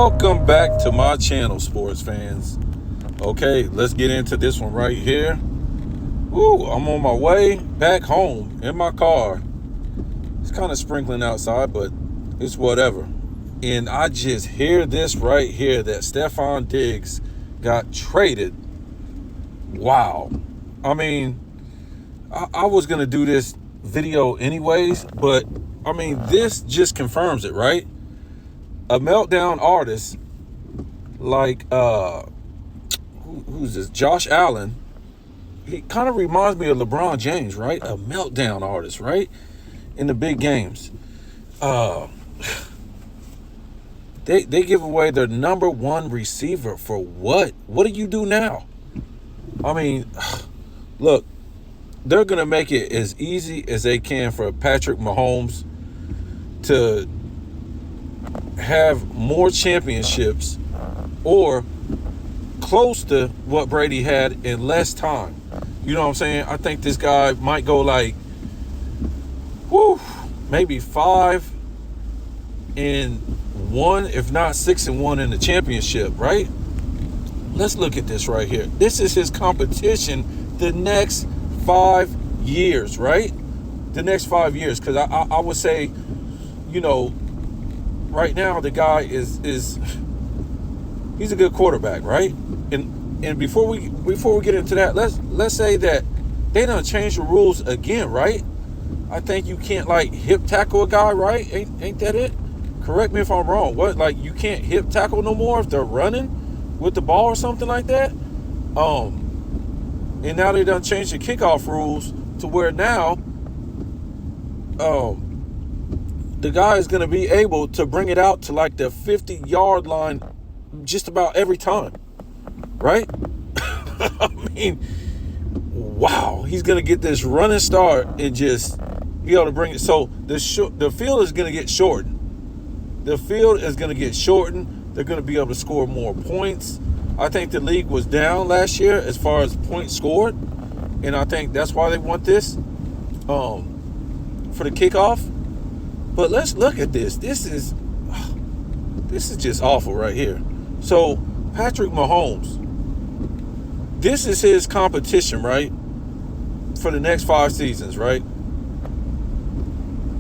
Welcome back to my channel, sports fans. Okay, let's get into this one right here. Woo, I'm on my way back home in my car. It's kind of sprinkling outside, but it's whatever. And I just hear this right here that Stephon Diggs got traded. Wow. I mean, I was going to do this video anyways, but I mean, this just confirms it, right? A meltdown artist like who's this? Josh Allen. He kind of reminds me of LeBron James, right? A meltdown artist, right? In the big games. They give away their number one receiver for what? What do you do now? I mean, look, they're going to make it as easy as they can for Patrick Mahomes to have more championships or close to what Brady had in less time. You know what I'm saying? I think this guy might go like, maybe 5-1, if not 6-1 in the championship, right? Let's look at this right here. This is his competition the next 5 years, right? The next 5 years, because I would say, you know, right now the guy is he's a good quarterback, right? And before we get into that, let's say that they done changed the rules again, right? I think you can't like hip tackle a guy, right? Ain't that it? Correct me if I'm wrong. What, like you can't hip tackle no more if they're running with the ball or something like that? And now they done changed the kickoff rules to where now the guy is going to be able to bring it out to like the 50-yard line just about every time, right? I mean, wow, he's going to get this running start and just be able to bring it. So the field is going to get shortened. The field is going to get shortened. They're going to be able to score more points. I think the league was down last year as far as points scored, and I think that's why they want this for the kickoff. But let's look at this. This is just awful right here. So Patrick Mahomes, this is his competition, right? For the next 5 seasons, right?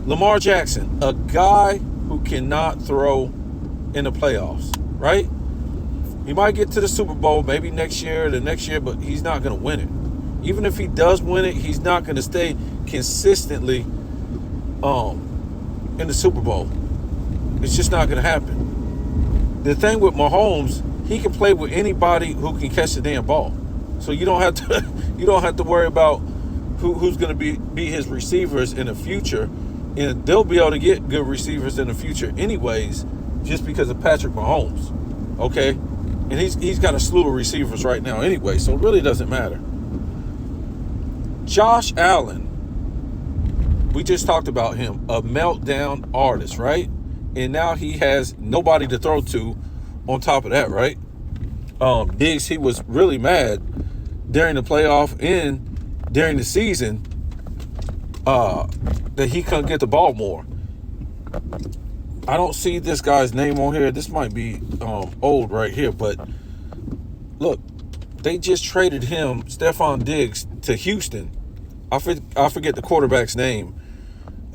Lamar Jackson, a guy who cannot throw in the playoffs, right? He might get to the Super Bowl maybe next year or the next year, but he's not going to win it. Even if he does win it, he's not going to stay consistently in the Super Bowl. It's just not going to happen. The thing with Mahomes, he can play with anybody who can catch the damn ball. So you don't have to worry about who's going to be his receivers in the future, and they'll be able to get good receivers in the future anyways, just because of Patrick Mahomes. Okay, and he's got a slew of receivers right now anyway, so it really doesn't matter. Josh Allen, we just talked about him, a meltdown artist, right? And now he has nobody to throw to on top of that, right? Diggs, he was really mad during the playoff and during the season that he couldn't get the ball more. I don't see this guy's name on here. This might be old right here, but look, they just traded him, Stephon Diggs, to Houston. I forget the quarterback's name.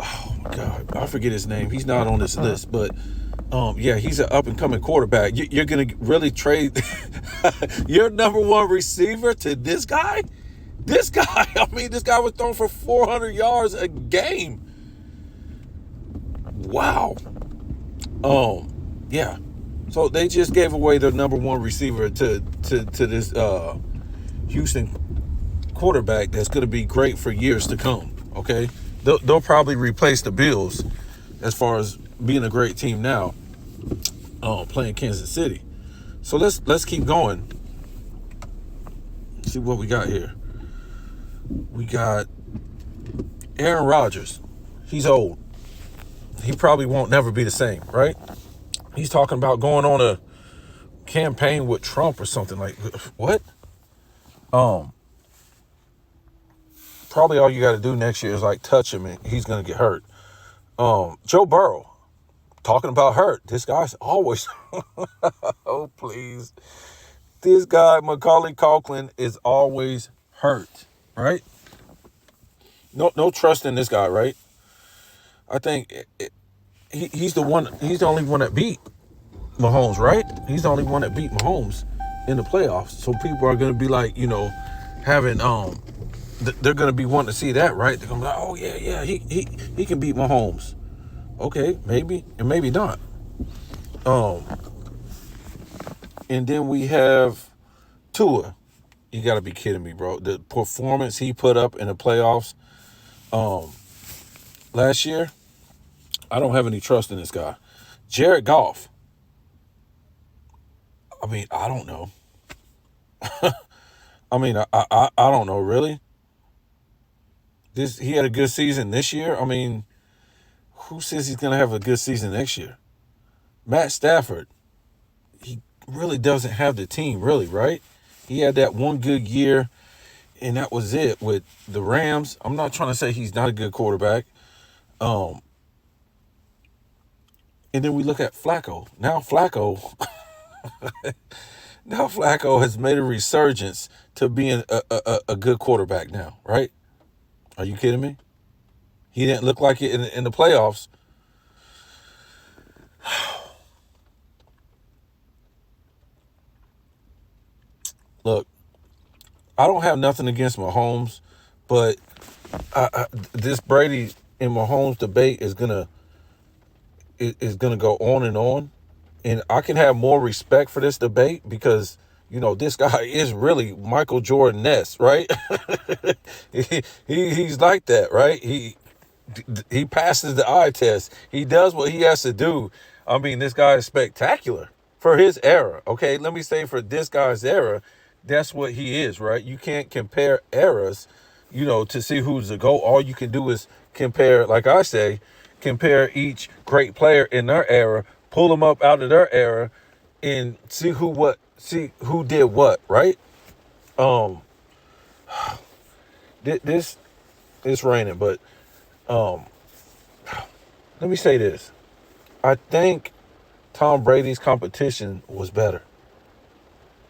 Oh my God, I forget his name. He's not on this list, but yeah, he's an up-and-coming quarterback. You're going to really trade your number one receiver to this guy? This guy, I mean, this guy was throwing for 400 yards a game. Wow. Yeah. So they just gave away their number one receiver to this Houston quarterback that's going to be great for years to come. Okay, they'll probably replace the Bills as far as being a great team now, playing Kansas City. So let's keep going. See what we got here. We got Aaron Rodgers. He's old. He probably won't never be the same, right? He's talking about going on a campaign with Trump or something like what? Probably all you got to do next year is like touch him and he's going to get hurt. Joe Burrow. Talking about hurt, this guy's always, oh, please. This guy, Macaulay Culkin, is always hurt, right? No trust in this guy, right? I think he's the one. He's the only one that beat Mahomes, right? He's the only one that beat Mahomes in the playoffs. So people are going to be like, having they're going to be wanting to see that, right? They're going to be like, oh yeah, he can beat Mahomes. Okay, maybe and maybe not. And then we have Tua. You got to be kidding me, bro. The performance he put up in the playoffs last year, I don't have any trust in this guy. Jared Goff. I mean, I don't know. I mean, I don't know, really. He had a good season this year. I mean, who says he's going to have a good season next year? Matt Stafford, he really doesn't have the team, really, right? He had that one good year, and that was it with the Rams. I'm not trying to say he's not a good quarterback. And then we look at Flacco. Now Flacco has made a resurgence to being a good quarterback now, right? Are you kidding me? He didn't look like it in the playoffs. Look, I don't have nothing against Mahomes, but this Brady and Mahomes debate is gonna go on and on, and I can have more respect for this debate because this guy is really Michael Jordan-esque, right? He's like that, right? He passes the eye test. He does what he has to do. I mean, this guy is spectacular for his era. Okay, let me say for this guy's era, that's what he is, right? You can't compare eras, to see who's the GOAT. All you can do is compare, like I say, compare each great player in their era, pull them up out of their era, and see who did what, right? This it's raining, but let me say this. I think Tom Brady's competition was better,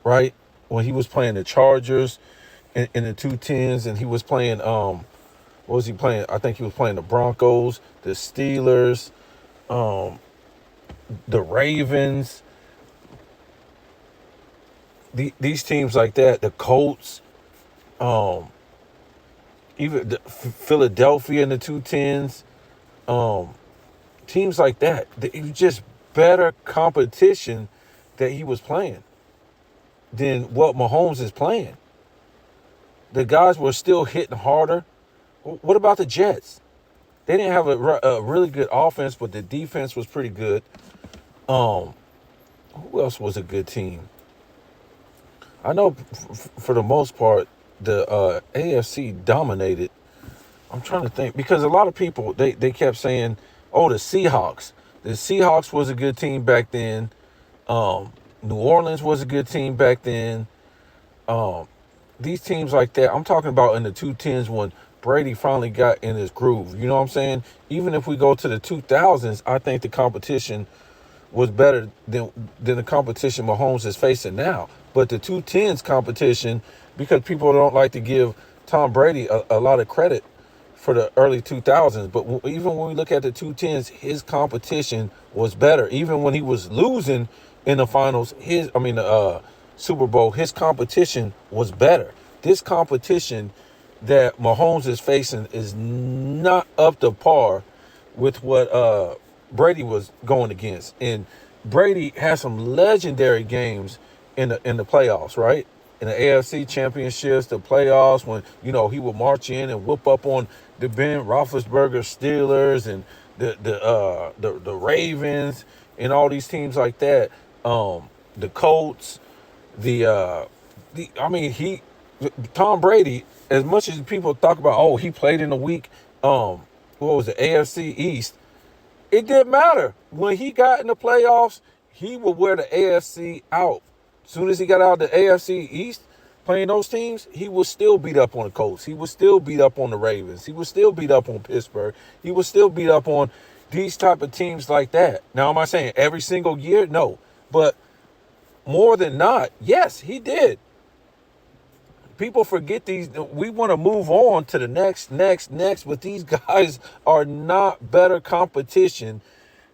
right? When he was playing the Chargers in the 2-10s, and he was playing, what was he playing? I think he was playing the Broncos, the Steelers, the Ravens, these teams like that, the Colts, even Philadelphia in the 2-10s, teams like that. It was just better competition that he was playing than what Mahomes is playing. The guys were still hitting harder. What about the Jets? They didn't have a really good offense, but the defense was pretty good. Who else was a good team? I know for the most part, the AFC dominated. I'm trying to think because a lot of people, they kept saying, oh, the Seahawks. The Seahawks was a good team back then. New Orleans was a good team back then. These teams like that, I'm talking about in the 2-10s when Brady finally got in his groove. You know what I'm saying? Even if we go to the 2000s, I think the competition was better than the competition Mahomes is facing now. But the 2-10s competition, because people don't like to give Tom Brady a lot of credit for the early 2000s. But even when we look at the 2-10s, his competition was better. Even when he was losing in the finals, Super Bowl, his competition was better. This competition that Mahomes is facing is not up to par with what Brady was going against. And Brady has some legendary games in the playoffs, right? In the AFC championships, the playoffs, when he would march in and whoop up on the Ben Roethlisberger Steelers and the Ravens and all these teams like that. The Colts, Tom Brady, as much as people talk about, oh, he played in the week, what was it, AFC East, it didn't matter. When he got in the playoffs, he would wear the AFC out. As soon as he got out of the AFC East, playing those teams, he would still beat up on the Colts. He would still beat up on the Ravens. He would still beat up on Pittsburgh. He would still beat up on these type of teams like that. Now, am I saying every single year? No. But more than not, yes, he did. People forget these. We want to move on to the next, but these guys are not better competition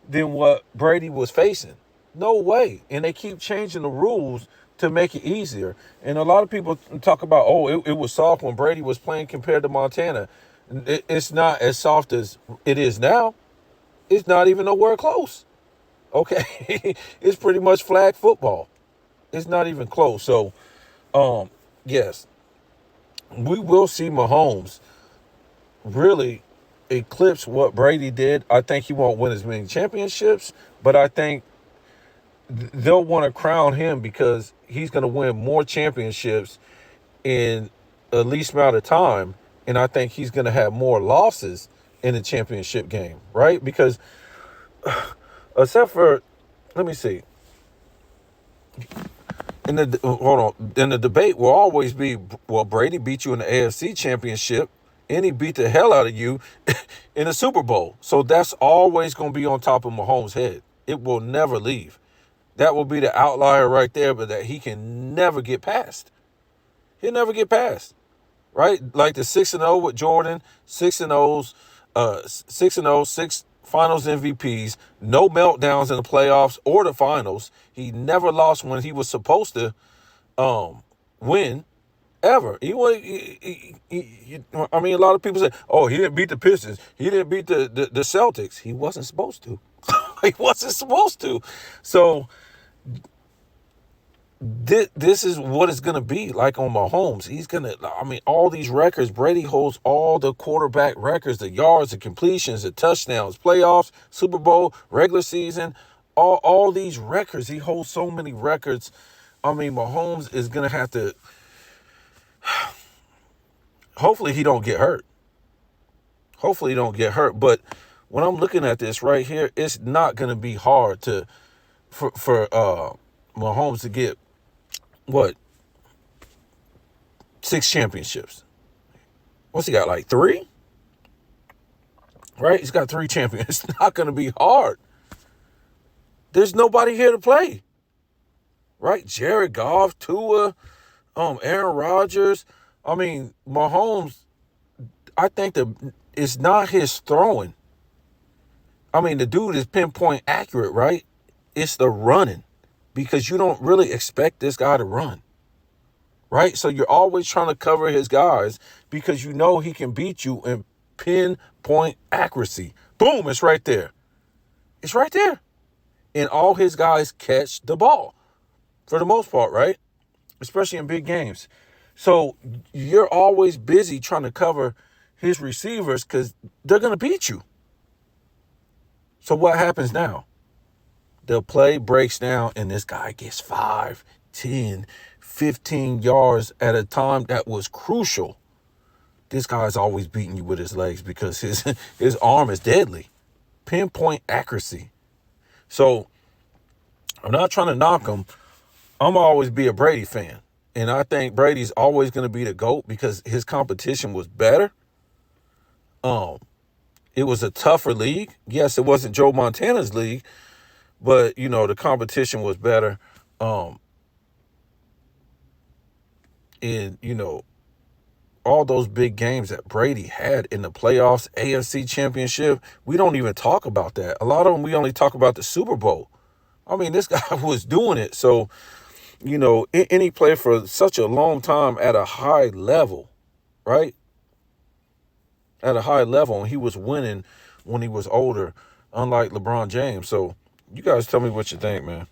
than what Brady was facing. No way. And they keep changing the rules to make it easier. And a lot of people talk about, oh, it was soft when Brady was playing compared to Montana. It's not as soft as it is now. It's not even nowhere close. Okay. It's pretty much flag football. It's not even close. So, yes, we will see Mahomes really eclipse what Brady did. I think he won't win as many championships, but I think they'll want to crown him because he's going to win more championships in the least amount of time. And I think he's going to have more losses in the championship game, right? Because except for, let me see. In the debate will always be, well, Brady beat you in the AFC championship and he beat the hell out of you in the Super Bowl. So that's always going to be on top of Mahomes' head. It will never leave. That will be the outlier right there, but that he can never get past. He'll never get past, right? Like the 6-0 with Jordan, 6-0s, 6 Finals MVPs, no meltdowns in the playoffs or the finals. He never lost when he was supposed to win ever. I mean, a lot of people say, oh, he didn't beat the Pistons. He didn't beat the Celtics. He wasn't supposed to. He wasn't supposed to. So this is what it's going to be like on Mahomes. He's going to, I mean, all these records. Brady holds all the quarterback records, the yards, the completions, the touchdowns, playoffs, Super Bowl, regular season, all these records. He holds so many records. I mean, Mahomes is going to have to, hopefully he don't get hurt. Hopefully he don't get hurt. But when I'm looking at this right here, it's not going to be hard for Mahomes to get, what, 6 championships. What's he got, like 3? Right? He's got 3 champions. It's not going to be hard. There's nobody here to play. Right? Jared Goff, Tua, Aaron Rodgers. I mean, Mahomes, I think it's not his throwing. I mean, the dude is pinpoint accurate, right? It's the running. Because you don't really expect this guy to run, right? So you're always trying to cover his guys because you know he can beat you in pinpoint accuracy. Boom, it's right there. It's right there. And all his guys catch the ball for the most part, right? Especially in big games. So you're always busy trying to cover his receivers because they're going to beat you. So what happens now? The play breaks down and this guy gets 5, 10, 15 yards at a time that was crucial. This guy's always beating you with his legs because his arm is deadly. Pinpoint accuracy. So I'm not trying to knock him. I'm always be a Brady fan. And I think Brady's always going to be the GOAT because his competition was better. It was a tougher league. Yes, it wasn't Joe Montana's league. But, you know, the competition was better. And, you know, all those big games that Brady had in the playoffs, AFC championship, we don't even talk about that. A lot of them, we only talk about the Super Bowl. I mean, this guy was doing it. So, you know, any player for such a long time at a high level, right? At a high level, and he was winning when he was older, unlike LeBron James. So, you guys tell me what you think, man.